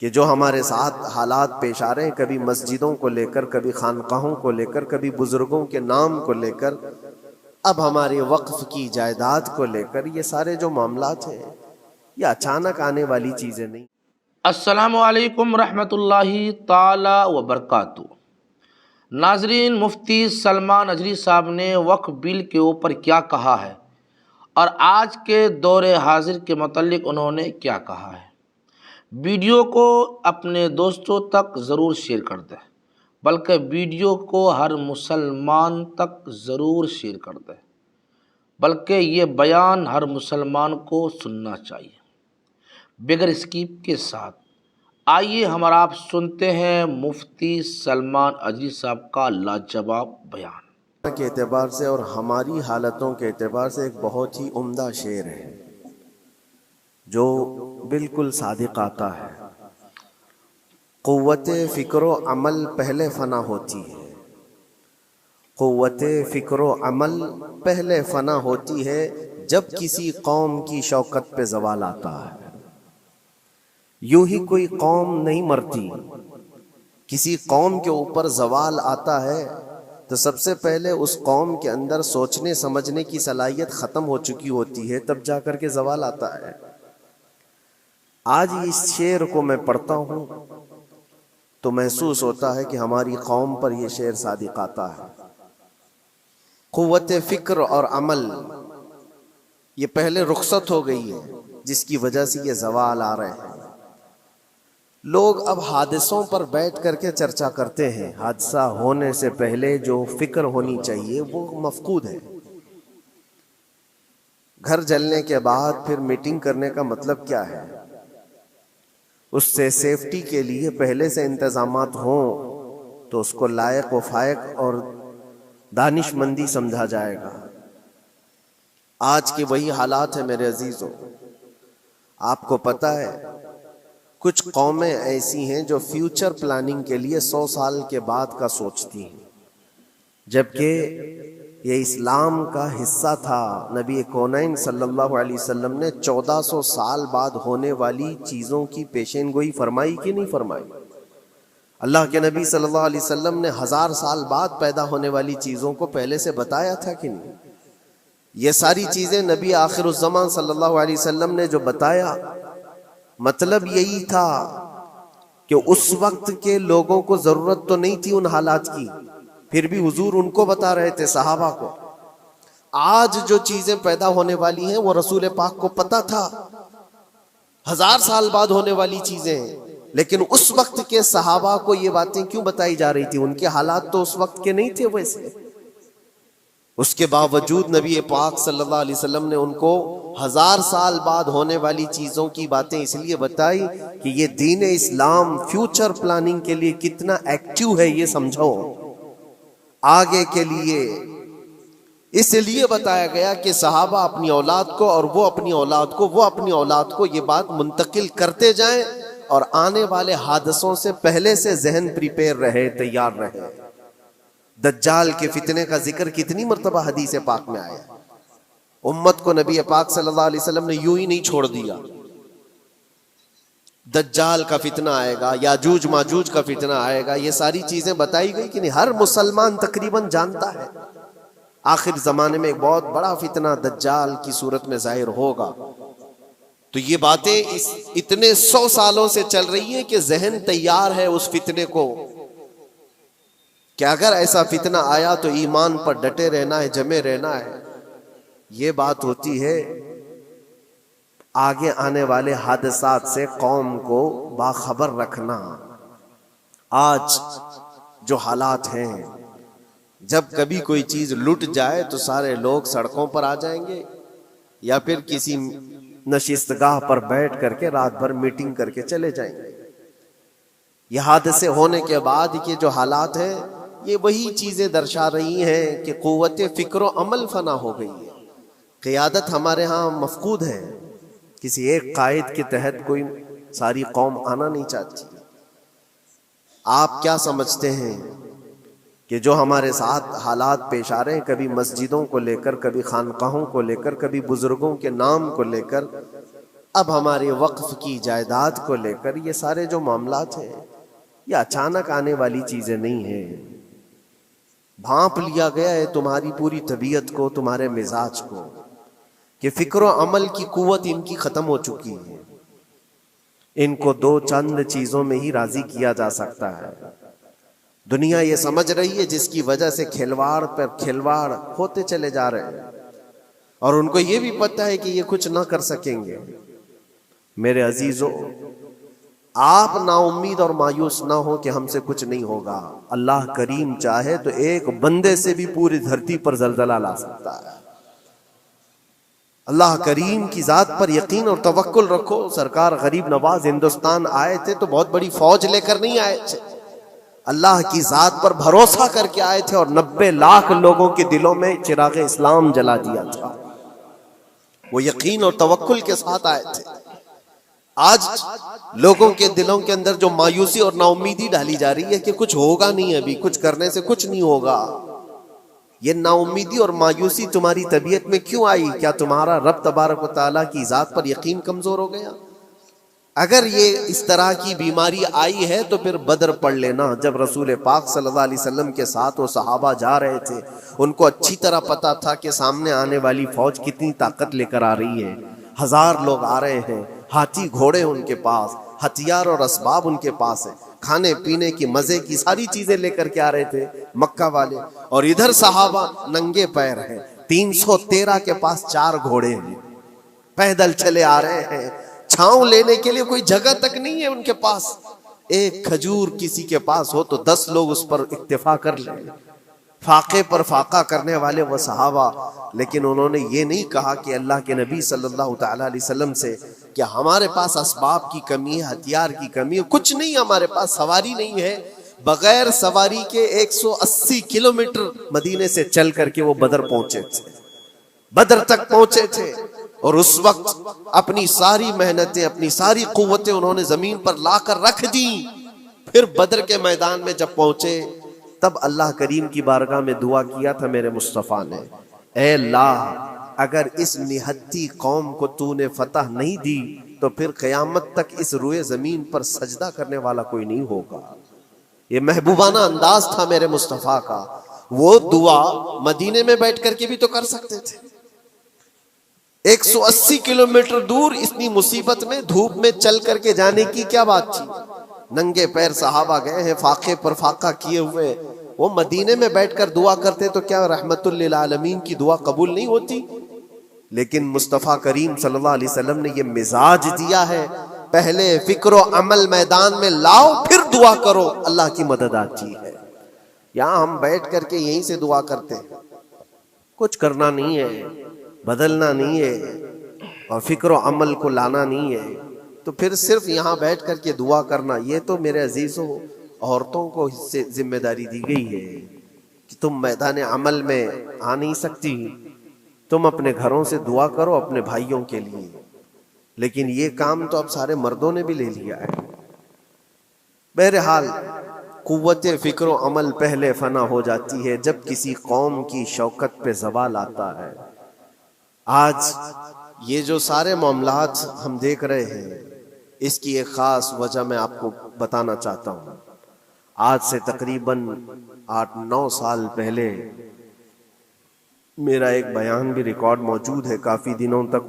کہ جو ہمارے ساتھ حالات پیش آ رہے ہیں، کبھی مسجدوں کو لے کر، کبھی خانقاہوں کو لے کر، کبھی بزرگوں کے نام کو لے کر، اب ہمارے وقف کی جائیداد کو لے کر، یہ سارے جو معاملات ہیں یہ اچانک آنے والی چیزیں نہیں۔ السلام علیکم ورحمۃ اللہ تعالی وبرکاتہ۔ ناظرین، مفتی سلمان اجری صاحب نے وقف بل کے اوپر کیا کہا ہے اور آج کے دور حاضر کے متعلق انہوں نے کیا کہا ہے، ویڈیو کو اپنے دوستوں تک ضرور شیئر کر دیں، بلکہ ویڈیو کو ہر مسلمان تک ضرور شیئر کر دیں، بلکہ یہ بیان ہر مسلمان کو سننا چاہیے بغیر اسکیپ کے ساتھ۔ آئیے ہم اور آپ سنتے ہیں مفتی سلمان اجری صاحب کا لاجواب بیان کے اعتبار سے اور ہماری حالتوں کے اعتبار سے ایک بہت ہی عمدہ شعر ہے جو بالکل صادق آتا ہے۔ قوت فکر و عمل پہلے فنا ہوتی ہے، قوت فکر و عمل پہلے فنا ہوتی ہے، جب کسی قوم کی شوکت پہ زوال آتا ہے۔ یوں ہی کوئی قوم نہیں مرتی، کسی قوم کے اوپر زوال آتا ہے تو سب سے پہلے اس قوم کے اندر سوچنے سمجھنے کی صلاحیت ختم ہو چکی ہوتی ہے، تب جا کر کے زوال آتا ہے۔ آج اس شعر کو میں پڑھتا ہوں تو محسوس ہوتا ہے کہ ہماری قوم پر یہ شعر صادق آتا ہے۔ قوت فکر اور عمل یہ پہلے رخصت ہو گئی ہے، جس کی وجہ سے یہ زوال آ رہے ہیں۔ لوگ اب حادثوں پر بیٹھ کر کے چرچا کرتے ہیں، حادثہ ہونے سے پہلے جو فکر ہونی چاہیے وہ مفقود ہے۔ گھر جلنے کے بعد پھر میٹنگ کرنے کا مطلب کیا ہے؟ اس سے سیفٹی کے لیے پہلے سے انتظامات ہوں تو اس کو لائق و فائق اور دانش مندی سمجھا جائے گا۔ آج کے وہی حالات ہیں میرے عزیزوں۔ آپ کو پتہ ہے کچھ قومیں ایسی ہیں جو فیوچر پلاننگ کے لیے 100 سال کے بعد کا سوچتی ہیں، جبکہ یہ اسلام کا حصہ تھا۔ نبی کونین صلی اللہ علیہ وسلم نے 1400 سال بعد ہونے والی چیزوں کی پیشین گوئی فرمائی کہ نہیں فرمائی؟ اللہ کے نبی صلی اللہ علیہ وسلم نے 1000 سال بعد پیدا ہونے والی چیزوں کو پہلے سے بتایا تھا کہ نہیں؟ یہ ساری چیزیں نبی آخر الزمان صلی اللہ علیہ وسلم نے جو بتایا، مطلب یہی تھا کہ اس وقت کے لوگوں کو ضرورت تو نہیں تھی ان حالات کی، پھر بھی حضور ان کو بتا رہے تھے، صحابہ کو۔ آج جو چیزیں پیدا ہونے والی ہیں وہ رسول پاک کو پتا تھا، 1000 سال بعد ہونے والی چیزیں ہیں، لیکن اس وقت کے صحابہ کو یہ باتیں کیوں بتائی جا رہی تھی؟ ان کے حالات تو اس وقت کے نہیں تھے ویسے۔ اس کے باوجود نبی پاک صلی اللہ علیہ وسلم نے ان کو 1000 سال بعد ہونے والی چیزوں کی باتیں اس لیے بتائی کہ یہ دین اسلام فیوچر پلاننگ کے لیے کتنا ایکٹیو ہے، یہ سمجھو آگے کے لیے۔ اس لیے بتایا گیا کہ صحابہ اپنی اولاد کو اور وہ اپنی اولاد کو، وہ اپنی اولاد کو یہ بات منتقل کرتے جائیں اور آنے والے حادثوں سے پہلے سے ذہن پریپیئر رہے، تیار رہے۔ دجال کے فتنے کا ذکر کتنی مرتبہ حدیث پاک میں آیا۔ امت کو نبی پاک صلی اللہ علیہ وسلم نے یوں ہی نہیں چھوڑ دیا۔ دجال کا فتنہ آئے گا، یاجوج ماجوج کا فتنہ آئے گا، یہ ساری چیزیں بتائی گئی کہ نہیں؟ ہر مسلمان تقریباً جانتا ہے آخر زمانے میں ایک بہت بڑا فتنہ دجال کی صورت میں ظاہر ہوگا۔ تو یہ باتیں اتنے 100 سالوں سے چل رہی ہیں کہ ذہن تیار ہے اس فتنے کو کہ اگر ایسا فتنہ آیا تو ایمان پر ڈٹے رہنا ہے، جمے رہنا ہے۔ یہ بات ہوتی ہے آگے آنے والے حادثات سے قوم کو باخبر رکھنا۔ آج جو حالات ہیں، جب کبھی کوئی چیز لٹ جائے تو سارے لوگ سڑکوں پر آ جائیں گے یا پھر کسی نشستگاہ پر بیٹھ کر کے رات بھر میٹنگ کر کے چلے جائیں گے۔ یہ حادثے ہونے کے بعد کے جو حالات ہیں، یہ وہی چیزیں درشا رہی ہیں کہ قوت فکر و عمل فنا ہو گئی ہے۔ قیادت ہمارے ہاں مفقود ہے، کسی ایک قائد کے تحت کوئی ساری قوم آنا نہیں چاہتی۔ آپ کیا سمجھتے ہیں کہ جو ہمارے ساتھ حالات پیش آ رہے ہیں، کبھی مسجدوں کو لے کر، کبھی خانقاہوں کو لے کر، کبھی بزرگوں کے نام کو لے کر، اب ہمارے وقف کی جائیداد کو لے کر یہ سارے جو معاملات ہیں یہ اچانک آنے والی چیزیں نہیں ہیں، بھانپ لیا گیا ہے تمہاری پوری طبیعت کو، تمہارے مزاج کو، کہ فکر و عمل کی قوت ان کی ختم ہو چکی ہے، ان کو دو چند چیزوں میں ہی راضی کیا جا سکتا ہے۔ دنیا یہ سمجھ رہی ہے جس کی وجہ سے کھلواڑ پر کھلواڑ ہوتے چلے جا رہے ہیں، اور ان کو یہ بھی پتہ ہے کہ یہ کچھ نہ کر سکیں گے۔ میرے عزیزو، آپ نا امید اور مایوس نہ ہو کہ ہم سے کچھ نہیں ہوگا۔ اللہ کریم چاہے تو ایک بندے سے بھی پوری دھرتی پر زلزلہ لا سکتا ہے۔ اللہ کریم کی ذات پر یقین اور توکل رکھو۔ سرکار غریب نواز ہندوستان آئے تھے تو بہت بڑی فوج لے کر نہیں آئے تھے، اللہ کی ذات پر بھروسہ کر کے آئے تھے، اور 90 لاکھ لوگوں کے دلوں میں چراغ اسلام جلا دیا تھا۔ وہ یقین اور توکل کے ساتھ آئے تھے۔ آج لوگوں کے دلوں کے اندر جو مایوسی اور نا امیدی ڈالی جا رہی ہے کہ کچھ ہوگا نہیں، ابھی کچھ کرنے سے کچھ نہیں ہوگا، یہ نا امیدی اور مایوسی تمہاری طبیعت میں کیوں آئی؟ کیا تمہارا رب تبارک و تعالیٰ کی ذات پر یقین کمزور ہو گیا؟ اگر یہ اس طرح کی بیماری آئی ہے تو پھر بدر پڑھ لینا۔ جب رسول پاک صلی اللہ علیہ وسلم کے ساتھ وہ صحابہ جا رہے تھے، ان کو اچھی طرح پتا تھا کہ سامنے آنے والی فوج کتنی طاقت لے کر آ رہی ہے، 1000 لوگ آ رہے ہیں، ہاتھی گھوڑے ان کے پاس، ہتھیار اور اسباب ان کے پاس ہے، کھانے پینے کی مزے کی ساری چیزیں لے کر کے آ رہے تھے مکہ والے، اور ادھر صحابہ ننگے پیر ہیں، 313 کے پاس 4 گھوڑے ہیں، پیدل چلے آ رہے ہیں، چھاؤں لینے کے لیے کوئی جگہ تک نہیں ہے ان کے پاس، ایک کھجور کسی کے پاس ہو تو 10 لوگ اس پر اکتفا کر لیں، فاقے پر فاقہ کرنے والے وہ صحابہ۔ لیکن انہوں نے یہ نہیں کہا کہ اللہ کے نبی صلی اللہ تعالیٰ علیہ وسلم سے کہ ہمارے پاس اسباب کی کمی ہے، ہتھیار کی کمی ہے، کچھ نہیں، ہمارے پاس سواری نہیں ہے۔ بغیر سواری کے 180 کلومیٹر مدینے سے چل کر کے وہ بدر پہنچے تھے، بدر تک پہنچے تھے، اور اس وقت اپنی ساری محنتیں، اپنی ساری قوتیں انہوں نے زمین پر لا کر رکھ دی۔ پھر بدر کے میدان میں جب پہنچے تب اللہ کریم کی بارگاہ میں دعا کیا تھا میرے مصطفیٰ نے، اے اللہ اگر اس نہتی قوم کو تو نے فتح نہیں دی تو پھر قیامت تک اس روئے زمین پر سجدہ کرنے والا کوئی نہیں ہوگا۔ یہ محبوبانہ انداز تھا میرے مصطفیٰ کا۔ وہ دعا مدینے میں بیٹھ کر کے بھی تو کر سکتے تھے، 180 کلومیٹر دور اتنی مصیبت میں دھوپ میں چل کر کے جانے کی کیا بات تھی؟ ننگے پیر صحابہ گئے ہیں، فاقے پر فاقہ کیے ہوئے، وہ مدینے میں بیٹھ کر دعا کرتے تو کیا رحمت للعالمین کی دعا قبول نہیں ہوتی؟ لیکن مصطفیٰ کریم صلی اللہ علیہ وسلم نے یہ مزاج دیا ہے، پہلے فکر و عمل میدان میں لاؤ پھر دعا کرو، اللہ کی مدد آتی ہے۔ یہاں ہم بیٹھ کر کے یہیں سے دعا کرتے ہیں، کچھ کرنا نہیں ہے، بدلنا نہیں ہے، اور فکر و عمل کو لانا نہیں ہے، تو پھر صرف یہاں بیٹھ کر کے دعا کرنا، یہ تو میرے عزیزوں عورتوں کو اس سے ذمہ داری دی گئی ہے کہ تم میدان عمل میں آ نہیں سکتی، تم اپنے گھروں سے دعا کرو اپنے بھائیوں کے لیے، لیکن یہ کام تو اب سارے مردوں نے بھی لے لیا ہے۔ بہرحال قوت فکر و عمل پہلے فنا ہو جاتی ہے جب کسی قوم کی شوکت پہ زوال آتا ہے۔ آج یہ جو سارے معاملات ہم دیکھ رہے ہیں، اس کی ایک خاص وجہ میں آپ کو بتانا چاہتا ہوں۔ آج سے تقریباً 8-9 سال پہلے میرا ایک بیان بھی ریکارڈ موجود ہے، کافی دنوں تک